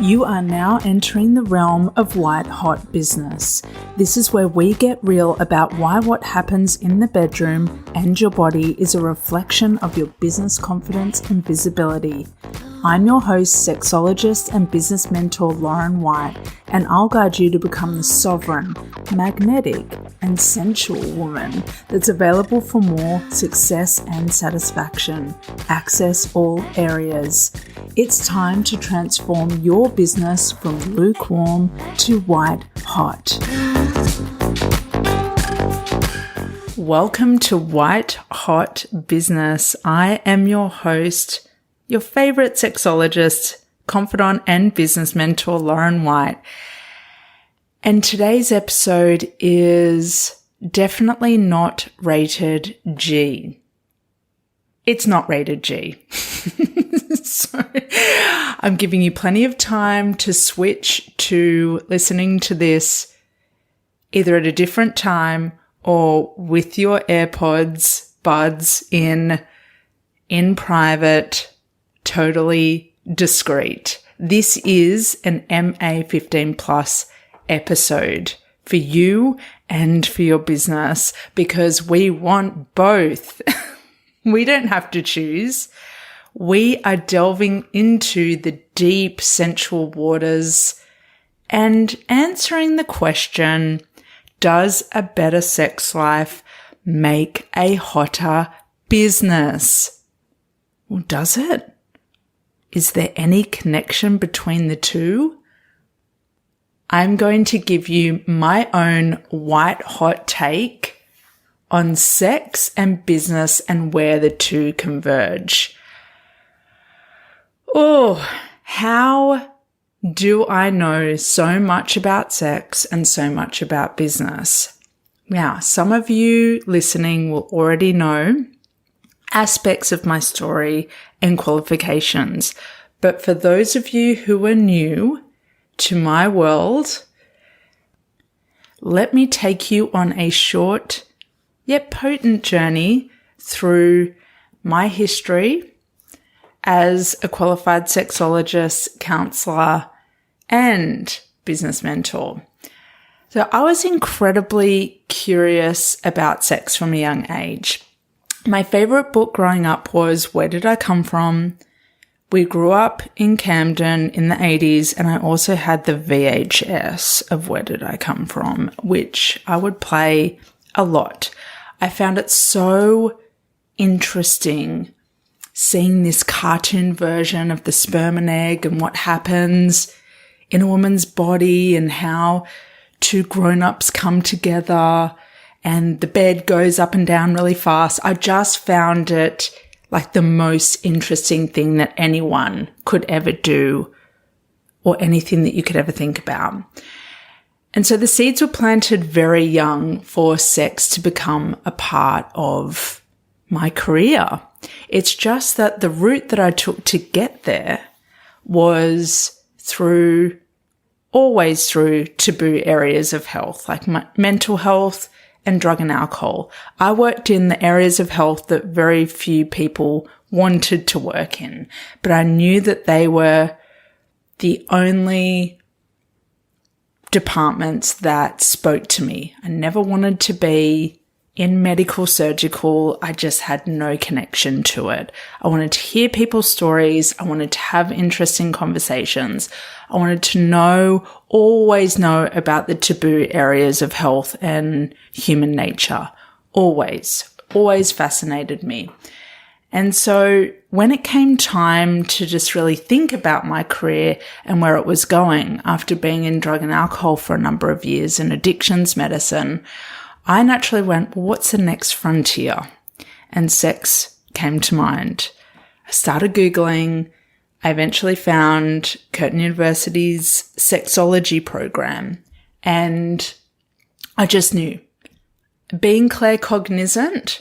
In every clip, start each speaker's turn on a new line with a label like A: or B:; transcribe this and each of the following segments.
A: You are now entering the realm of white hot business. This is where we get real about why what happens in the bedroom and your body is a reflection of your business confidence and visibility. I'm your host, sexologist and business mentor Lauren White, and I'll guide you to become the sovereign, magnetic, and sensual woman that's available for more success and satisfaction. Access all areas. It's time to transform your business from lukewarm to white hot. Welcome to White Hot Business. I am your host, your favorite sexologist, confidant, and business mentor, Lauren White. And today's episode is definitely not rated G. It's not rated G. So I'm giving you plenty of time to switch to listening to this either at a different time or with your AirPods, buds in private, totally discreet. This is an MA 15 plus episode for you and for your business because we want both. We don't have to choose. We are delving into the deep sensual waters and answering the question, does a better sex life make a hotter business? Well, does it? Is there any connection between the two? I'm going to give you my own white hot take on sex and business and where the two converge. Oh, how do I know so much about sex and so much about business? Now, some of you listening will already know aspects of my story and qualifications. But for those of you who are new to my world, let me take you on a short yet potent journey through my history as a qualified sexologist, counselor, and business mentor. So I was incredibly curious about sex from a young age. My favorite book growing up was Where Did I Come From? We grew up in Camden in the 80s, and I also had the VHS of Where Did I Come From, which I would play a lot. I found it so interesting seeing this cartoon version of the sperm and egg and what happens in a woman's body and how two grown-ups come together and the bed goes up and down really fast. I just found it like the most interesting thing that anyone could ever do or anything that you could ever think about. And so the seeds were planted very young for sex to become a part of my career. It's just that the route that I took to get there was always through taboo areas of health, like mental health and drug and alcohol. I worked in the areas of health that very few people wanted to work in, but I knew that they were the only departments that spoke to me. I never wanted to be in medical, surgical. I just had no connection to it. I wanted to hear people's stories. I wanted to have interesting conversations. I wanted to always know about the taboo areas of health and human nature. Always fascinated me. And so when it came time to just really think about my career and where it was going after being in drug and alcohol for a number of years in addictions medicine, I naturally went, well, what's the next frontier? And sex came to mind. I started Googling. I eventually found Curtin University's sexology program. And I just knew. Being claircognizant,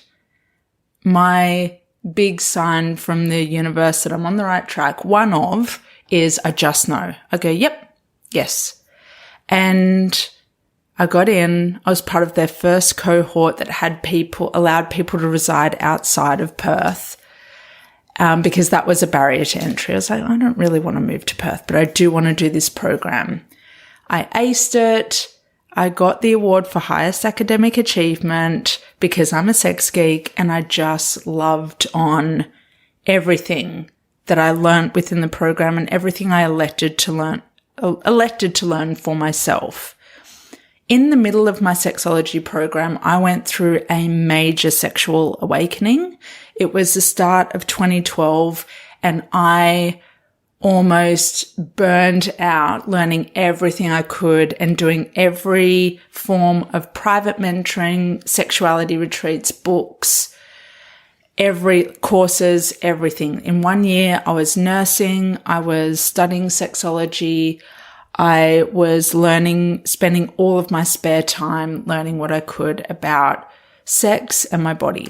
A: my big sign from the universe that I'm on the right track, one of, is I just know. I go, yep, yes. And I got in. I was part of their first cohort that allowed people to reside outside of Perth. because that was a barrier to entry. I was like, I don't really want to move to Perth, but I do want to do this program. I aced it. I got the award for highest academic achievement because I'm a sex geek, and I just loved on everything that I learned within the program and everything I elected to learn for myself. In the middle of my sexology program, I went through a major sexual awakening. It was the start of 2012, and I almost burned out learning everything I could and doing every form of private mentoring, sexuality retreats, books, every courses, everything. In 1 year, I was nursing, I was studying sexology, I was spending all of my spare time learning what I could about sex and my body.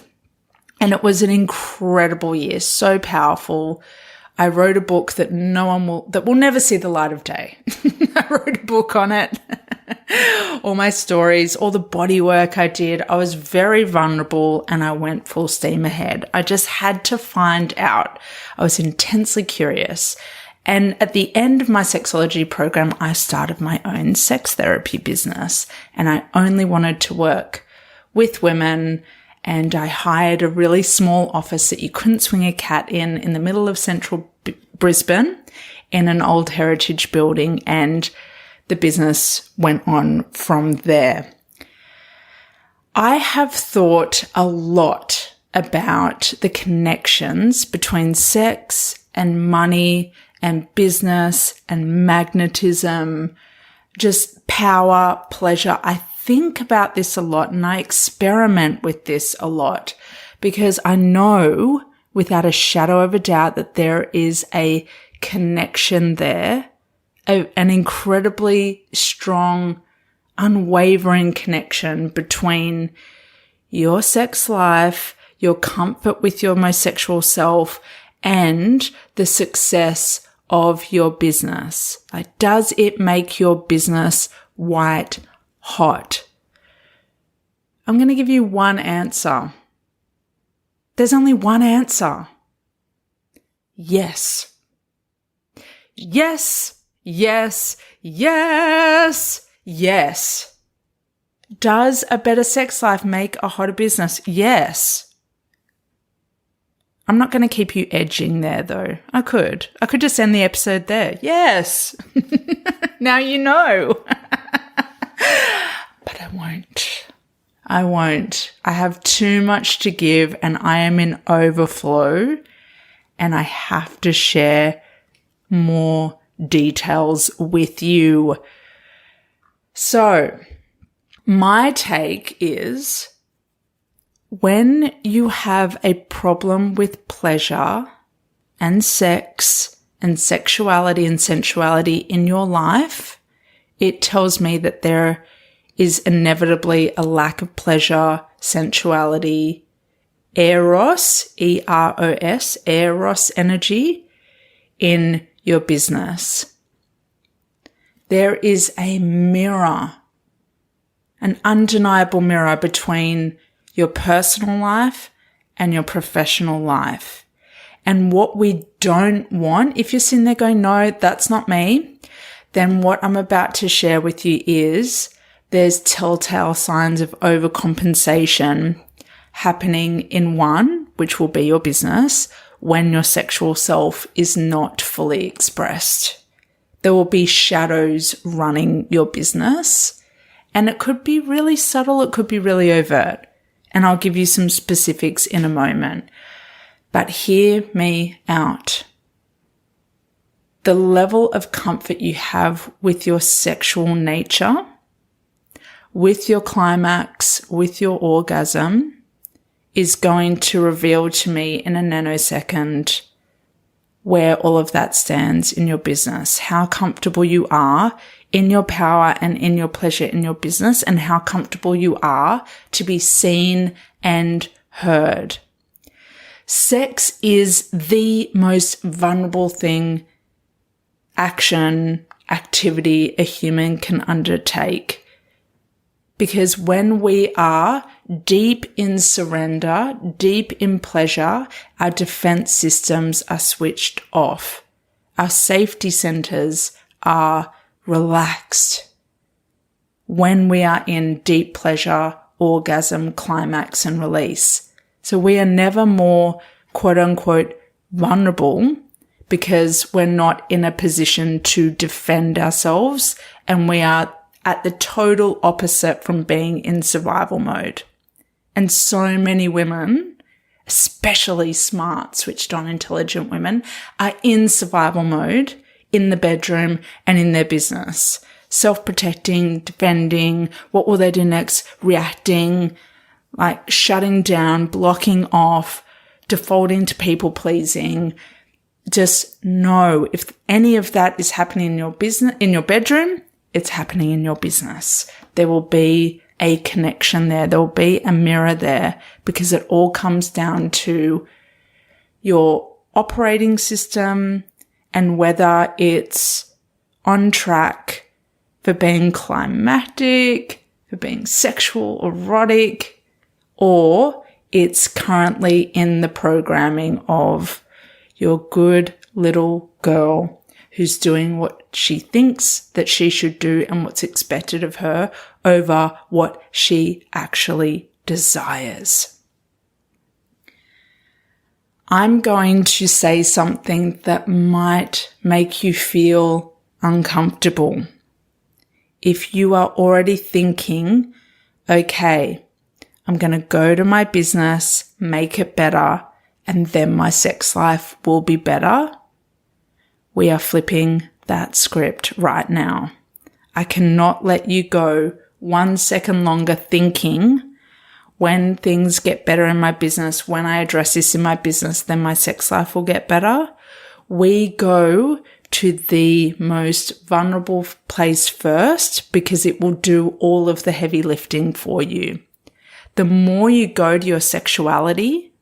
A: And it was an incredible year, so powerful. I wrote a book that will never see the light of day. I wrote a book on it. All my stories, all the body work I did. I was very vulnerable and I went full steam ahead. I just had to find out. I was intensely curious. And at the end of my sexology program, I started my own sex therapy business, and I only wanted to work with women. And I hired a really small office that you couldn't swing a cat in the middle of central Brisbane in an old heritage building, and the business went on from there. I have thought a lot about the connections between sex and money and business and magnetism, just power, pleasure. I think about this a lot and I experiment with this a lot because I know without a shadow of a doubt that there is a connection there, an incredibly strong, unwavering connection between your sex life, your comfort with your most sexual self, and the success of your business. Like, does it make your business white hot? I'm going to give you one answer. There's only one answer. Yes. Yes, yes, yes, yes. Does a better sex life make a hotter business? Yes. I'm not going to keep you edging there though. I could just end the episode there. Yes. Now you know. But I won't. I have too much to give and I am in overflow and I have to share more details with you. So my take is, when you have a problem with pleasure and sex and sexuality and sensuality in your life, it tells me that there is inevitably a lack of pleasure, sensuality, eros, E-R-O-S, eros energy in your business. There is a mirror, an undeniable mirror between your personal life and your professional life. And what we don't want, if you're sitting there going, no, that's not me, then what I'm about to share with you is there's telltale signs of overcompensation happening in one, which will be your business, when your sexual self is not fully expressed. There will be shadows running your business, and it could be really subtle, it could be really overt. And I'll give you some specifics in a moment. But hear me out. The level of comfort you have with your sexual nature, with your climax, with your orgasm, is going to reveal to me in a nanosecond where all of that stands in your business, how comfortable you are in your power and in your pleasure in your business, and how comfortable you are to be seen and heard. Sex is the most vulnerable thing, activity a human can undertake. Because when we are deep in surrender, deep in pleasure, our defense systems are switched off. Our safety centers are relaxed when we are in deep pleasure, orgasm, climax, and release. So we are never more, quote unquote, vulnerable because we're not in a position to defend ourselves, and we are at the total opposite from being in survival mode. And so many women, especially smart, switched on, intelligent women, are in survival mode in the bedroom and in their business. Self-protecting, defending, what will they do next? Reacting, like shutting down, blocking off, defaulting to people pleasing. Just know if any of that is happening in your business, in your bedroom, it's happening in your business. There will be a connection there. There will be a mirror there, because it all comes down to your operating system and whether it's on track for being climactic, for being sexual, erotic, or it's currently in the programming of your good little girl who's doing what she thinks that she should do and what's expected of her over what she actually desires. I'm going to say something that might make you feel uncomfortable. If you are already thinking, okay, I'm going to go to my business, make it better, and then my sex life will be better, we are flipping that script right now. I cannot let you go 1 second longer thinking, when things get better in my business, when I address this in my business, then my sex life will get better. We go to the most vulnerable place first because it will do all of the heavy lifting for you. The more you go to your sexuality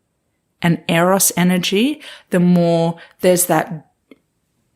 A: and eros energy, the more there's that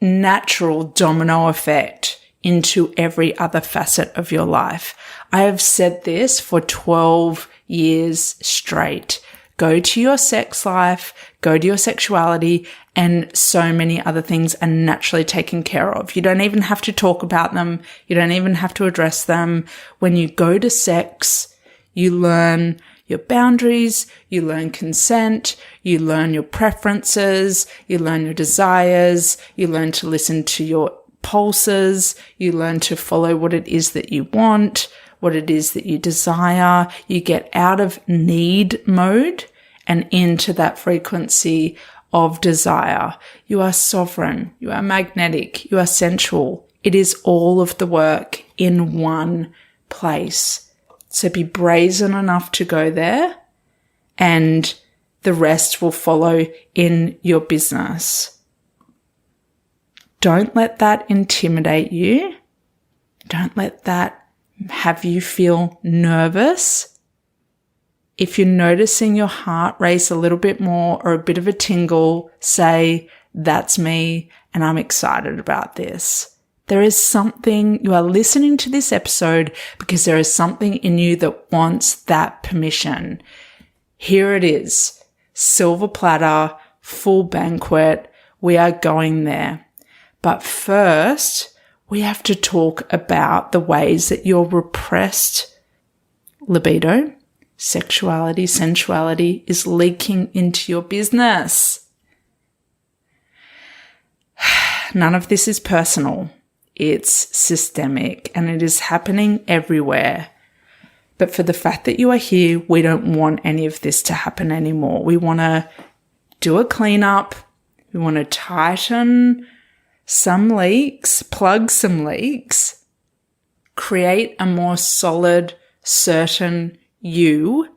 A: natural domino effect into every other facet of your life. I have said this for 12 years straight. Go to your sex life, go to your sexuality, and so many other things are naturally taken care of. You don't even have to talk about them. You don't even have to address them. When you go to sex, you learn your boundaries, you learn consent, you learn your preferences, you learn your desires, you learn to listen to your pulses, you learn to follow what it is that you want, what it is that you desire. You get out of need mode and into that frequency of desire. You are sovereign, you are magnetic, you are sensual. It is all of the work in one place. So be brazen enough to go there, and the rest will follow in your business. Don't let that intimidate you. Don't let that have you feel nervous. If you're noticing your heart race a little bit more or a bit of a tingle, say, that's me and I'm excited about this. There is something, you are listening to this episode because there is something in you that wants that permission. Here it is. Silver platter, full banquet. We are going there. But first, we have to talk about the ways that your repressed libido, sexuality, sensuality is leaking into your business. None of this is personal. It's systemic and it is happening everywhere. But for the fact that you are here, we don't want any of this to happen anymore. We want to do a cleanup. We want to tighten some leaks, plug some leaks, create a more solid, certain you.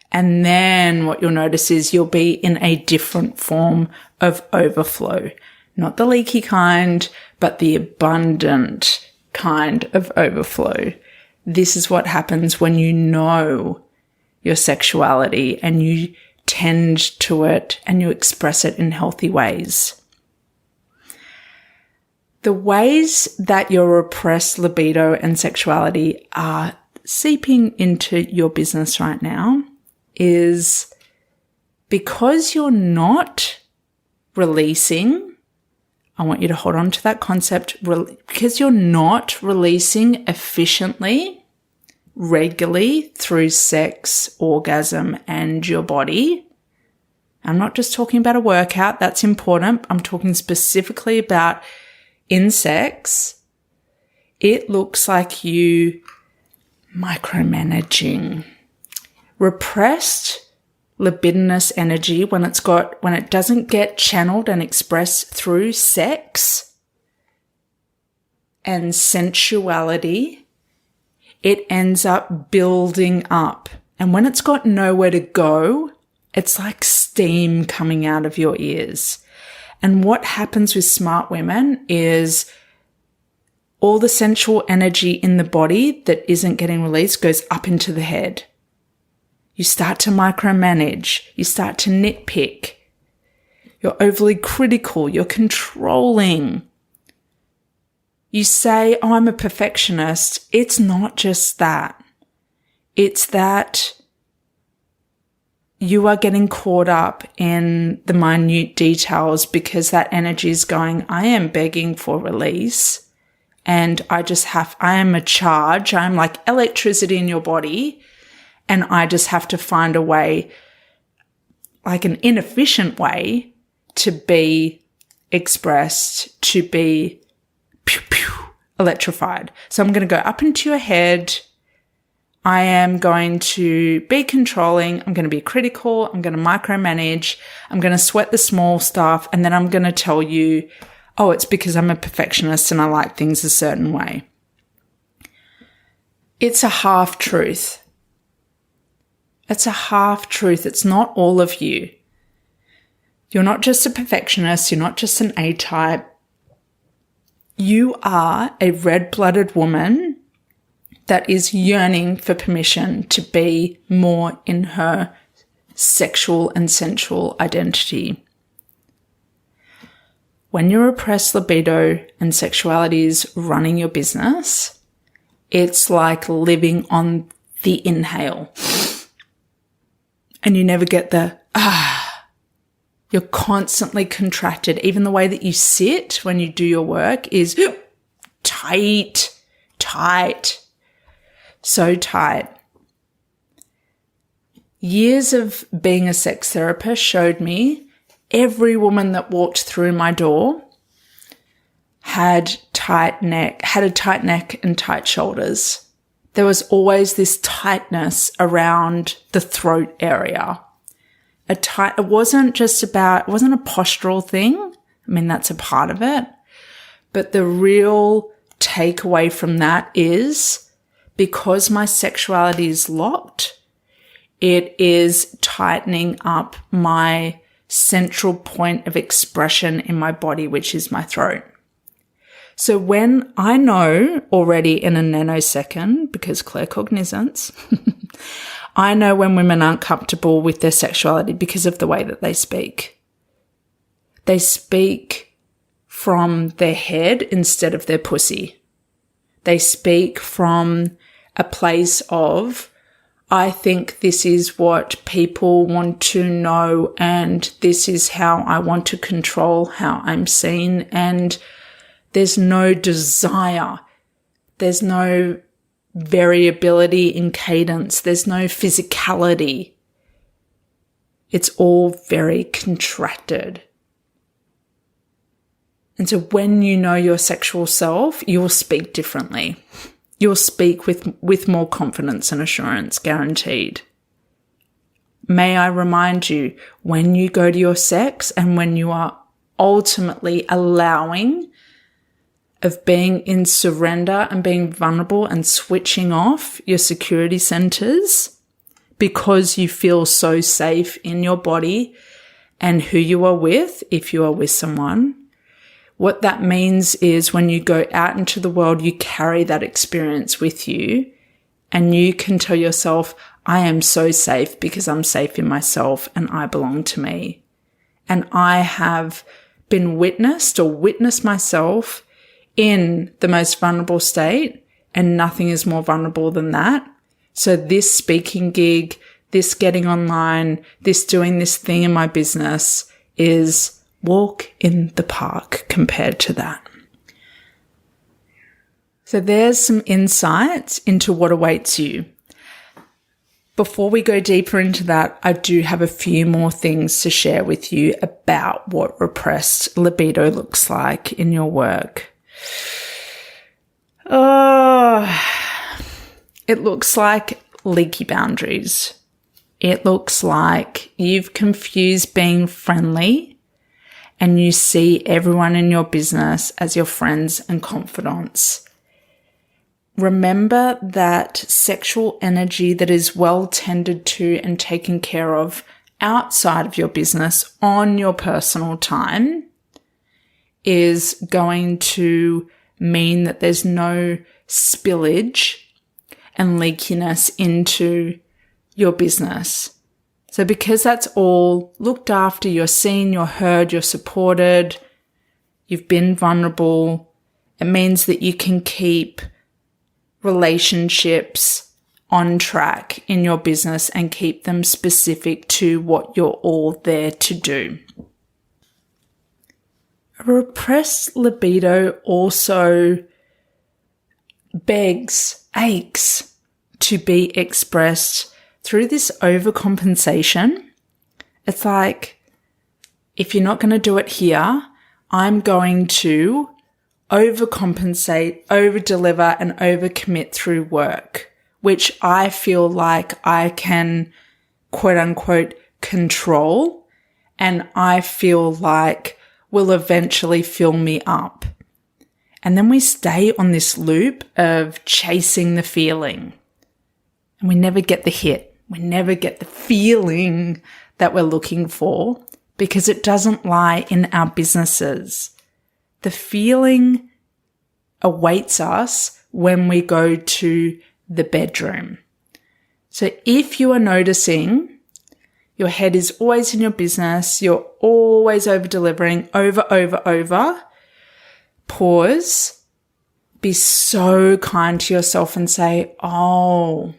A: And then what you'll notice is you'll be in a different form of overflow. Not the leaky kind, but the abundant kind of overflow. This is what happens when you know your sexuality and you tend to it and you express it in healthy ways. The ways that your repressed libido and sexuality are seeping into your business right now is because you're not releasing, I want you to hold on to that concept, because you're not releasing efficiently, regularly through sex, orgasm, and your body. I'm not just talking about a workout, that's important. I'm talking specifically about in sex. It looks like you micromanaging, repressed libidinous energy when it doesn't get channeled and expressed through sex and sensuality, it ends up building up. And when it's got nowhere to go, it's like steam coming out of your ears. And what happens with smart women is all the sensual energy in the body that isn't getting released goes up into the head. You start to micromanage. You start to nitpick. You're overly critical. You're controlling. You say, oh, I'm a perfectionist. It's not just that. It's that you are getting caught up in the minute details because that energy is going, I am begging for release. And I am a charge. I'm like electricity in your body. And I just have to find a way, like an inefficient way, to be expressed, to be electrified. So I'm going to go up into your head. I am going to be controlling. I'm going to be critical. I'm going to micromanage. I'm going to sweat the small stuff. And then I'm going to tell you, oh, it's because I'm a perfectionist and I like things a certain way. It's a half truth. It's a half truth. It's not all of you. You're not just a perfectionist. You're not just an A-type. You are a red-blooded woman that is yearning for permission to be more in her sexual and sensual identity. When your repressed libido and sexuality is running your business, it's like living on the inhale. And you never get the, You're constantly contracted. Even the way that you sit when you do your work is tight, so tight. Years of being a sex therapist showed me every woman that walked through my door had a tight neck and tight shoulders. There was always this tightness around the throat area. It wasn't a postural thing. I mean, that's a part of it. But the real takeaway from that is because my sexuality is locked, it is tightening up my central point of expression in my body, which is my throat. So when I know already in a nanosecond, because claircognizance, I know when women aren't comfortable with their sexuality because of the way that they speak. They speak from their head instead of their pussy. They speak from a place of, I think this is what people want to know and this is how I want to control how I'm seen, and there's no desire. There's no variability in cadence. There's no physicality. It's all very contracted. And so when you know your sexual self, you'll speak differently. You'll speak with more confidence and assurance, guaranteed. May I remind you, when you go to your sex and when you are ultimately allowing of being in surrender and being vulnerable and switching off your security centers because you feel so safe in your body and who you are with, if you are with someone, what that means is when you go out into the world, you carry that experience with you and you can tell yourself, I am so safe because I'm safe in myself and I belong to me. And I have been witnessed myself in the most vulnerable state, and nothing is more vulnerable than that, So this speaking gig, this getting online, this doing this thing in my business is walk in the park compared to that. So there's some insights into what awaits you. Before we go deeper into that, I do have a few more things to share with you about what repressed libido looks like in your work. It looks like leaky boundaries. It looks like you've confused being friendly and you see everyone in your business as your friends and confidants. Remember that sexual energy that is well tended to and taken care of outside of your business on your personal time is going to mean that there's no spillage and leakiness into your business. So because that's all looked after, you're seen, you're heard, you're supported, you've been vulnerable, it means that you can keep relationships on track in your business and keep them specific to what you're all there to do. A repressed libido also aches to be expressed through this overcompensation. It's like, if you're not going to do it here, I'm going to overcompensate, overdeliver, and overcommit through work, which I feel like I can quote unquote control, and I feel like will eventually fill me up. And then we stay on this loop of chasing the feeling, and we never get the hit. We never get the feeling that we're looking for because it doesn't lie in our businesses. The feeling awaits us when we go to the bedroom. So if you are noticing your head is always in your business, you're always over-delivering, over, pause, be so kind to yourself and say, oh,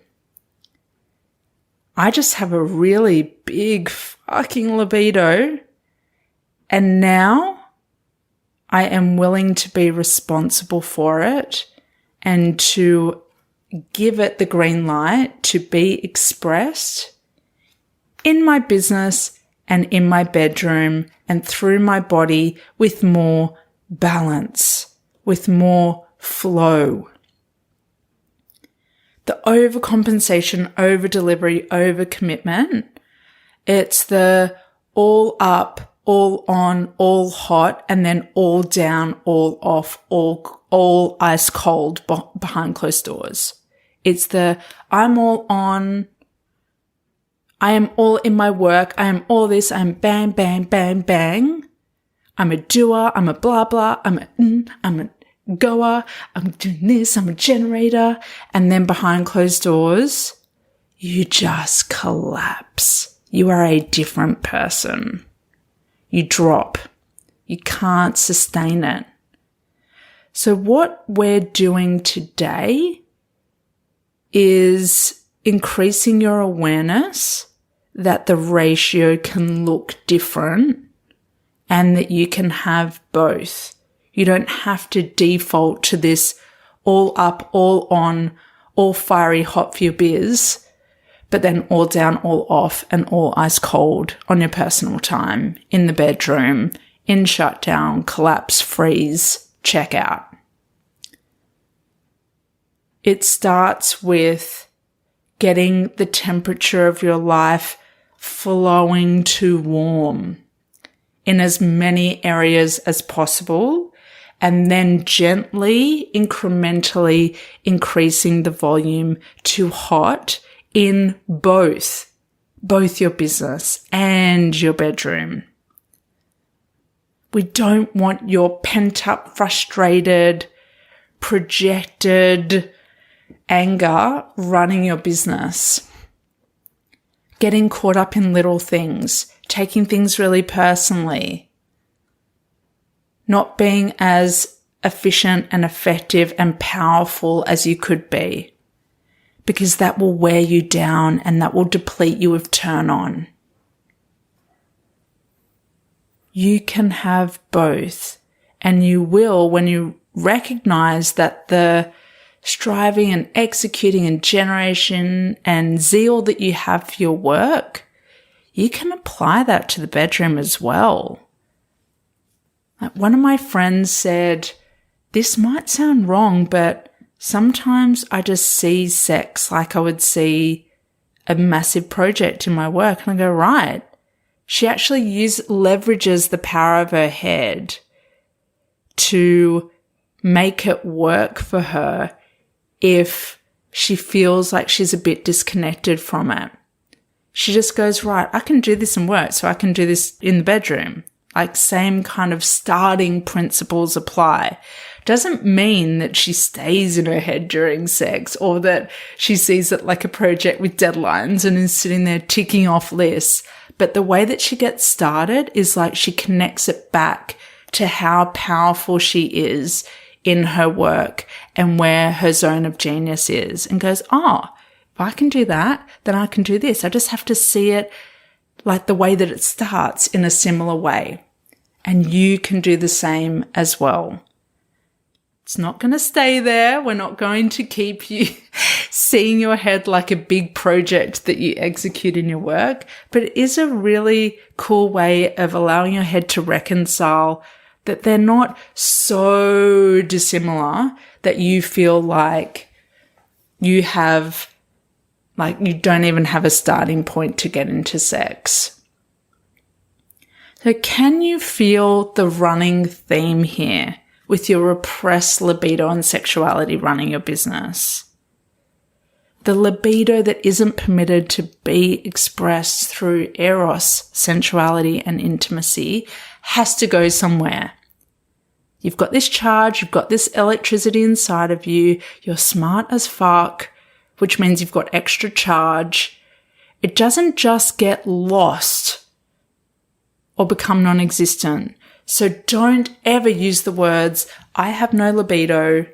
A: I just have a really big fucking libido, and now I am willing to be responsible for it and to give it the green light to be expressed in my business and in my bedroom and through my body with more balance, with more flow. The overcompensation, over-delivery, over-commitment, it's the all up, all on, all hot, and then all down, all off, all ice cold behind closed doors. It's the I'm all on, I am all in my work, I am all this, I'm bang, bang, bang, bang. I'm a doer, I'm a blah, blah, I'm a goer, I'm doing this, I'm a generator. And then behind closed doors, you just collapse. You are a different person. You drop. You can't sustain it. So what we're doing today is increasing your awareness that the ratio can look different and that you can have both. You don't have to default to this all up, all on, all fiery hot for your biz, but then all down, all off, and all ice cold on your personal time, in the bedroom, in shutdown, collapse, freeze, check out. It starts with getting the temperature of your life flowing to warm in as many areas as possible, and then gently, incrementally increasing the volume to hot in both your business and your bedroom. We don't want your pent-up, frustrated, projected anger running your business. Getting caught up in little things, taking things really personally, not being as efficient and effective and powerful as you could be. because that will wear you down and that will deplete you of turn on. You can have both, and you will when you recognize that the striving and executing and generation and zeal that you have for your work, you can apply that to the bedroom as well. Like one of my friends said, this might sound wrong, but sometimes I just see sex like I would see a massive project in my work. And I go, right. She actually leverages the power of her head to make it work for her if she feels like she's a bit disconnected from it. She just goes, right, I can do this in work, so I can do this in the bedroom. Like same kind of starting principles apply. Doesn't mean that she stays in her head during sex or that she sees it like a project with deadlines and is sitting there ticking off lists. But the way that she gets started is like she connects it back to how powerful she is in her work and where her zone of genius is, and goes, oh, if I can do that, then I can do this. I just have to see it like the way that it starts in a similar way. And you can do the same as well. It's not going to stay there. We're not going to keep you seeing your head like a big project that you execute in your work, but it is a really cool way of allowing your head to reconcile that they're not so dissimilar that you feel like you don't even have a starting point to get into sex. So can you feel the running theme here with your repressed libido and sexuality running your business? The libido that isn't permitted to be expressed through eros, sensuality, and intimacy has to go somewhere. You've got this charge, you've got this electricity inside of you, you're smart as fuck, which means you've got extra charge. It doesn't just get lost or become non-existent. So don't ever use the words, I have no libido,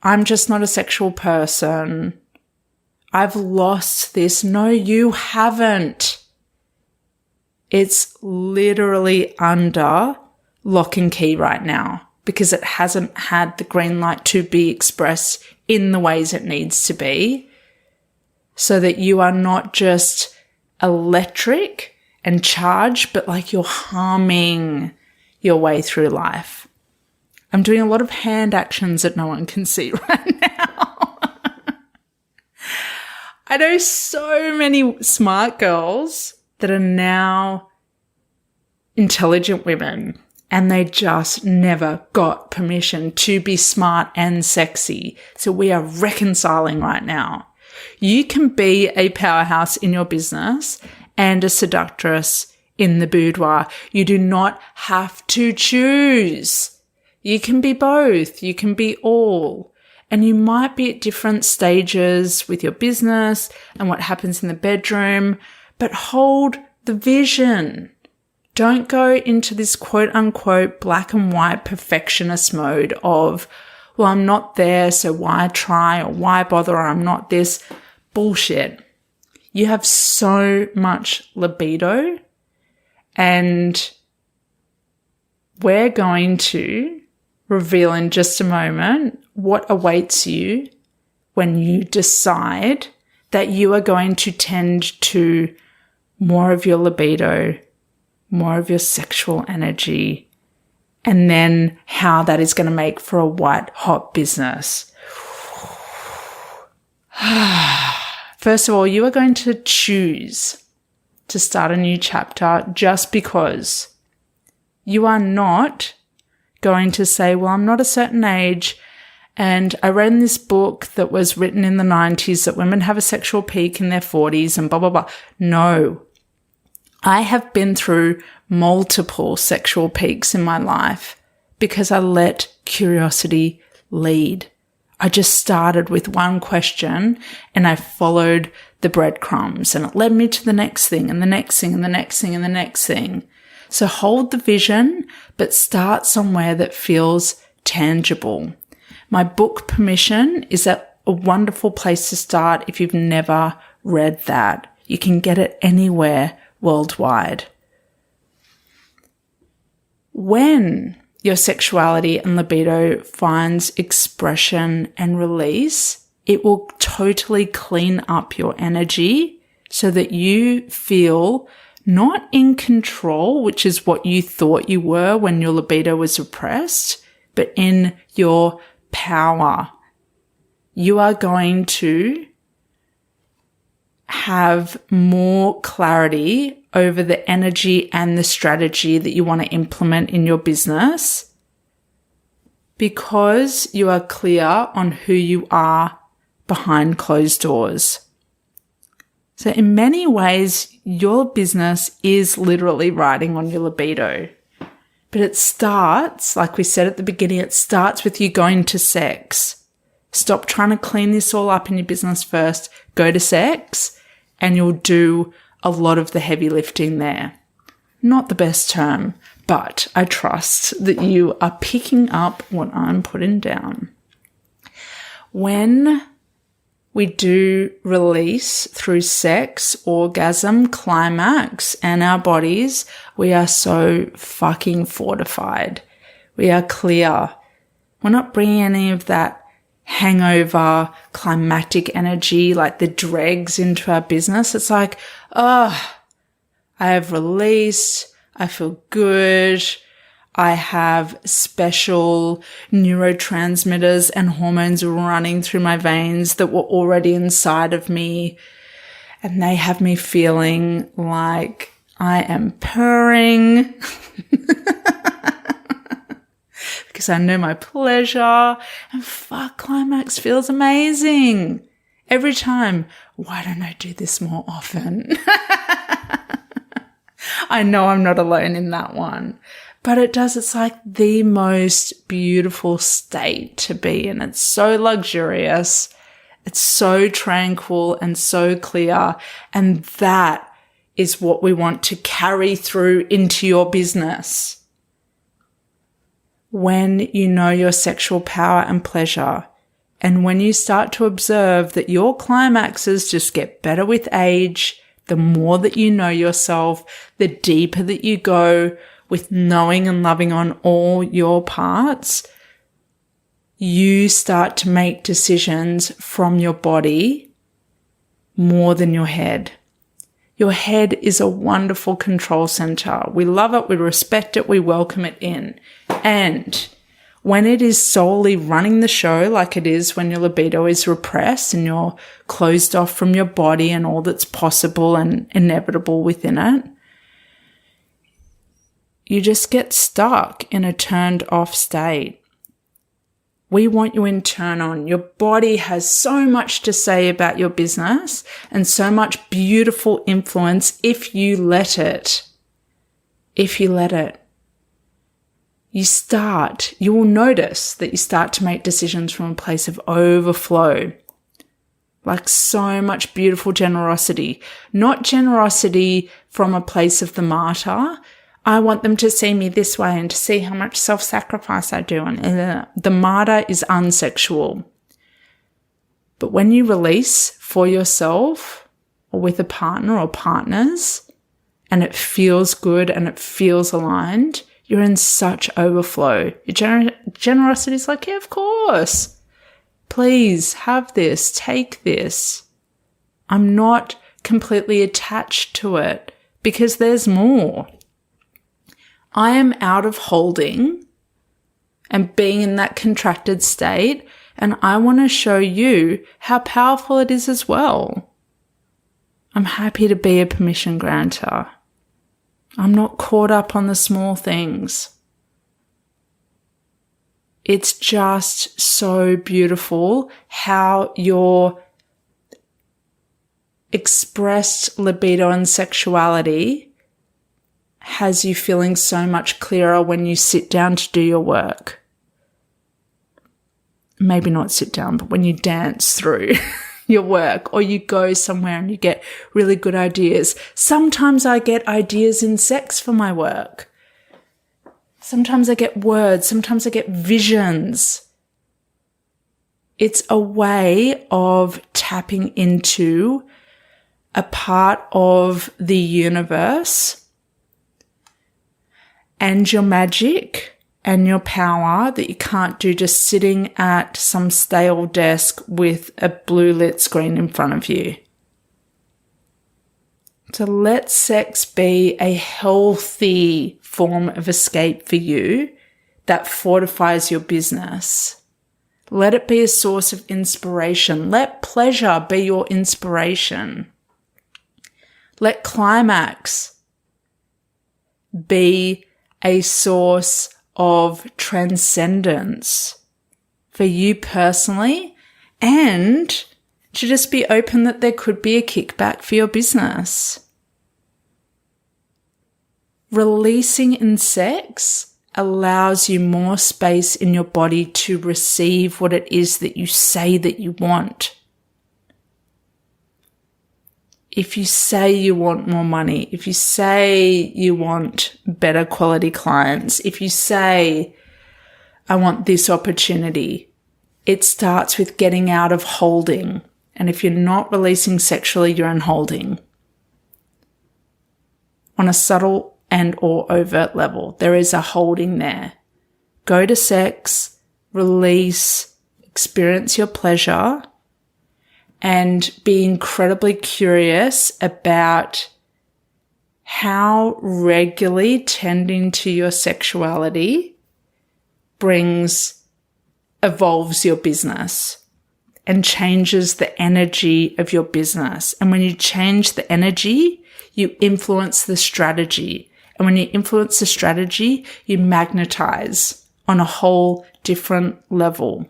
A: I'm just not a sexual person, I've lost this. No, you haven't. It's literally under lock and key right now because it hasn't had the green light to be expressed in the ways it needs to be, so that you are not just electric and charged, but like you're harming your way through life. I'm doing a lot of hand actions that no one can see right now. I know so many smart girls that are now intelligent women, and they just never got permission to be smart and sexy. So we are reconciling right now. You can be a powerhouse in your business and a seductress in the boudoir. You do not have to choose. You can be both. You can be all. And you might be at different stages with your business and what happens in the bedroom, but hold the vision. Don't go into this quote unquote black and white perfectionist mode of, well, I'm not there, so why try, or why bother, or I'm not this. Bullshit. You have so much libido, and we're going to reveal in just a moment what awaits you when you decide that you are going to tend to more of your libido, more of your sexual energy, and then how that is going to make for a white hot business. First of all, you are going to choose to start a new chapter just because. You are not going to say, well, I'm not a certain age, and I read in this book that was written in the 90s that women have a sexual peak in their 40s and blah, blah, blah. No. I have been through multiple sexual peaks in my life because I let curiosity lead. I just started with one question and I followed the breadcrumbs, and it led me to the next thing and the next thing and the next thing and the next thing. So hold the vision, but start somewhere that feels tangible. My book permission is that a wonderful place to start if you've never read that. You can get it anywhere worldwide. When your sexuality and libido finds expression and release, it will totally clean up your energy so that you feel not in control, which is what you thought you were when your libido was repressed, but in your power. You are going to have more clarity over the energy and the strategy that you want to implement in your business because you are clear on who you are behind closed doors. So in many ways, your business is literally riding on your libido. But it starts, like we said at the beginning, it starts with you going to sex. Stop trying to clean this all up in your business first. Go to sex and you'll do a lot of the heavy lifting there. Not the best term, but I trust that you are picking up what I'm putting down. When we do release through sex, orgasm, climax, and our bodies, we are so fucking fortified. We are clear. We're not bringing any of that hangover, climactic energy, like the dregs into our business. It's like, oh, I have released. I feel good. I have special neurotransmitters and hormones running through my veins that were already inside of me. And they have me feeling like I am purring because I know my pleasure. And fuck, climax feels amazing. Every time, why don't I do this more often? I know I'm not alone in that one. But it does. It's like the most beautiful state to be in. It's so luxurious. It's so tranquil and so clear. And that is what we want to carry through into your business. When you know your sexual power and pleasure, and when you start to observe that your climaxes just get better with age, the more that you know yourself, the deeper that you go with knowing and loving on all your parts, you start to make decisions from your body more than your head. Your head is a wonderful control center. We love it, we respect it, we welcome it in. And when it is solely running the show like it is when your libido is repressed and you're closed off from your body and all that's possible and inevitable within it, you just get stuck in a turned off state. We want you in turn on. Your body has so much to say about your business and so much beautiful influence if you let it. If you let it. You will notice that you start to make decisions from a place of overflow. Like so much beautiful generosity. Not generosity from a place of the martyr. I want them to see me this way and to see how much self-sacrifice I do. And the martyr is unsexual. But when you release for yourself or with a partner or partners and it feels good and it feels aligned, you're in such overflow. Your generosity is like, yeah, of course. Please have this, take this. I'm not completely attached to it because there's more. I am out of holding and being in that contracted state, and I want to show you how powerful it is as well. I'm happy to be a permission granter. I'm not caught up on the small things. It's just so beautiful how your expressed libido and sexuality has you feeling so much clearer when you sit down to do your work. Maybe not sit down, but when you dance through your work or you go somewhere and you get really good ideas. Sometimes I get ideas in sex for my work. Sometimes I get words. Sometimes I get visions. It's a way of tapping into a part of the universe and your magic and your power that you can't do just sitting at some stale desk with a blue lit screen in front of you. So let sex be a healthy form of escape for you that fortifies your business. Let it be a source of inspiration. Let pleasure be your inspiration. Let climax be a source of transcendence for you personally, and to just be open that there could be a kickback for your business. Releasing in sex allows you more space in your body to receive what it is that you say that you want. If you say you want more money, if you say you want better quality clients, if you say, I want this opportunity, it starts with getting out of holding. And if you're not releasing sexually, you're in holding. On a subtle and or overt level, there is a holding there. Go to sex, release, experience your pleasure, and be incredibly curious about how regularly tending to your sexuality evolves your business and changes the energy of your business. And when you change the energy, you influence the strategy. And when you influence the strategy, you magnetize on a whole different level.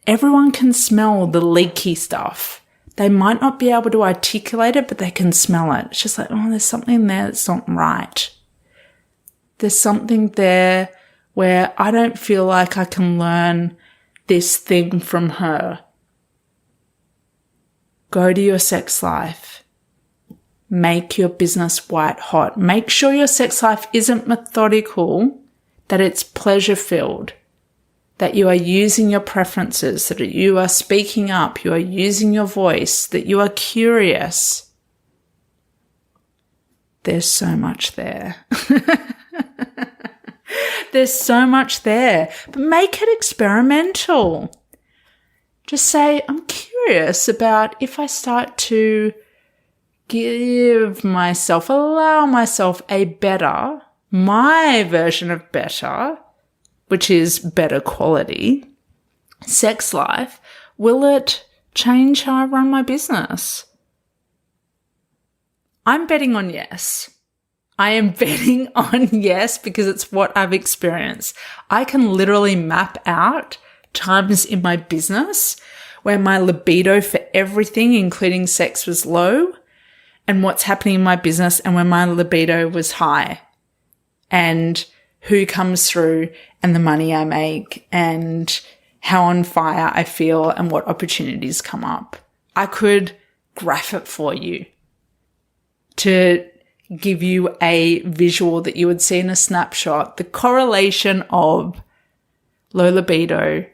A: Everyone can smell the leaky stuff. They might not be able to articulate it, but they can smell it. It's just like, oh, there's something there that's not right. There's something there where I don't feel like I can learn this thing from her. Go to your sex life. Make your business white hot. Make sure your sex life isn't methodical, that it's pleasure filled. That you are using your preferences, that you are speaking up, you are using your voice, that you are curious. There's so much there. There's so much there, but make it experimental. Just say, I'm curious about if I start to allow myself my version of better, which is better quality, sex life, will it change how I run my business? I'm betting on yes. I am betting on yes because it's what I've experienced. I can literally map out times in my business where my libido for everything, including sex, was low, and what's happening in my business and when my libido was high, and who comes through and the money I make and how on fire I feel and what opportunities come up. I could graph it for you to give you a visual that you would see in a snapshot, the correlation of low libido,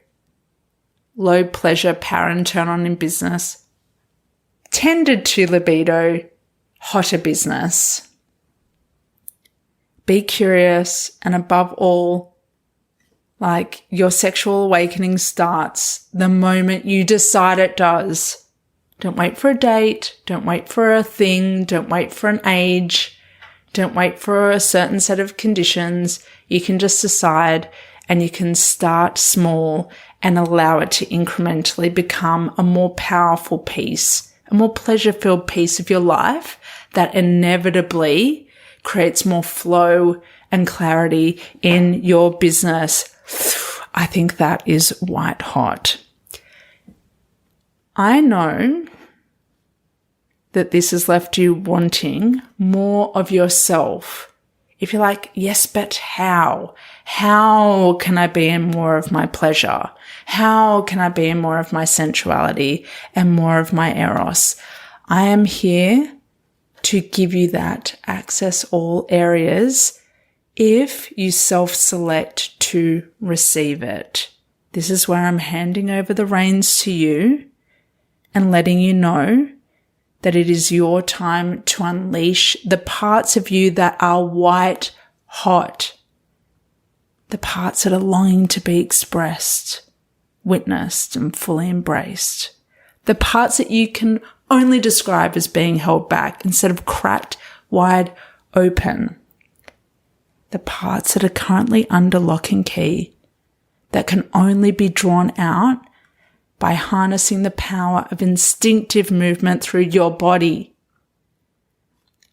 A: low pleasure, power and turn on in business, tended to libido, hotter business. Be curious, and above all, like, your sexual awakening starts the moment you decide it does. Don't wait for a date. Don't wait for a thing. Don't wait for an age. Don't wait for a certain set of conditions. You can just decide, and you can start small and allow it to incrementally become a more powerful piece, a more pleasure-filled piece of your life that inevitably creates more flow and clarity in your business. I think that is white hot. I know that this has left you wanting more of yourself. If you're like, yes, but how? How can I be in more of my pleasure? How can I be in more of my sensuality and more of my eros? I am here to give you that, access all areas if you self-select to receive it. This is where I'm handing over the reins to you and letting you know that it is your time to unleash the parts of you that are white hot, the parts that are longing to be expressed, witnessed, and fully embraced, the parts that you can only describe as being held back instead of cracked wide open, the parts that are currently under lock and key that can only be drawn out by harnessing the power of instinctive movement through your body.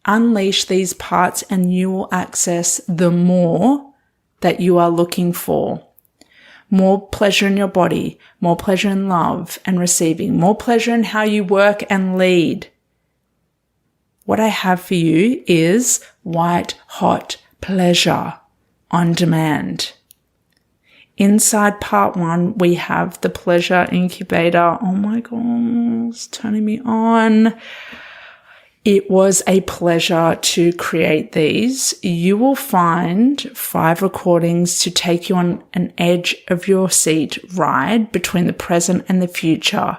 A: Unleash these parts and you will access the more that you are looking for. More pleasure in your body, more pleasure in love and receiving, more pleasure in how you work and lead. What I have for you is white hot pleasure on demand. Inside part 1, we have the pleasure incubator. Oh my God, it's turning me on. It was a pleasure to create these. You will find 5 recordings to take you on an edge of your seat ride between the present and the future,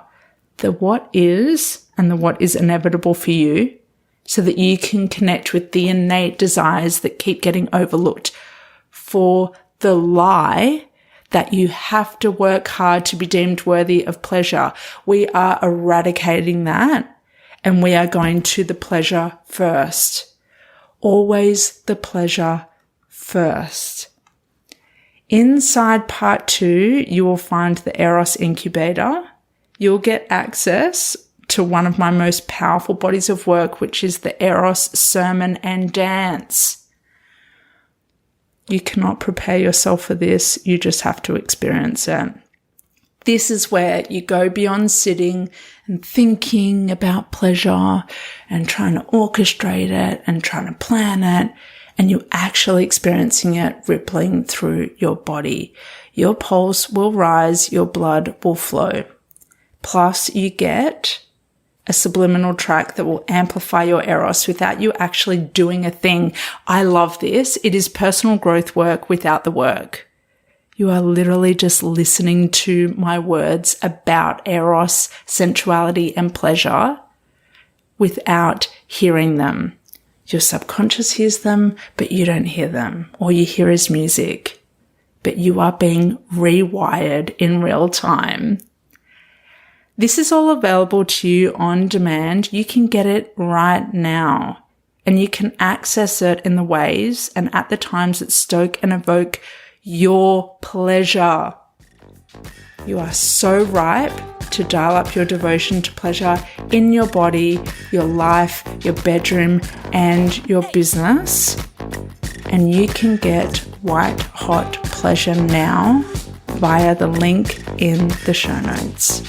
A: the what is and the what is inevitable for you, so that you can connect with the innate desires that keep getting overlooked for the lie that you have to work hard to be deemed worthy of pleasure. We are eradicating that, and we are going to the pleasure first. Always the pleasure first. Inside part 2, you will find the eros incubator. You'll get access to one of my most powerful bodies of work, which is the eros sermon and dance. You cannot prepare yourself for this. You just have to experience it. This is where you go beyond sitting and thinking about pleasure and trying to orchestrate it and trying to plan it, and you're actually experiencing it rippling through your body. Your pulse will rise, your blood will flow. Plus, you get a subliminal track that will amplify your eros without you actually doing a thing. I love this. It is personal growth work without the work. You are literally just listening to my words about eros, sensuality, and pleasure without hearing them. Your subconscious hears them, but you don't hear them. All you hear is music, but you are being rewired in real time. This is all available to you on demand. You can get it right now, and you can access it in the ways and at the times that stoke and evoke your pleasure. You are so ripe to dial up your devotion to pleasure in your body, your life, your bedroom, and your business. And you can get white hot pleasure now via the link in the show notes.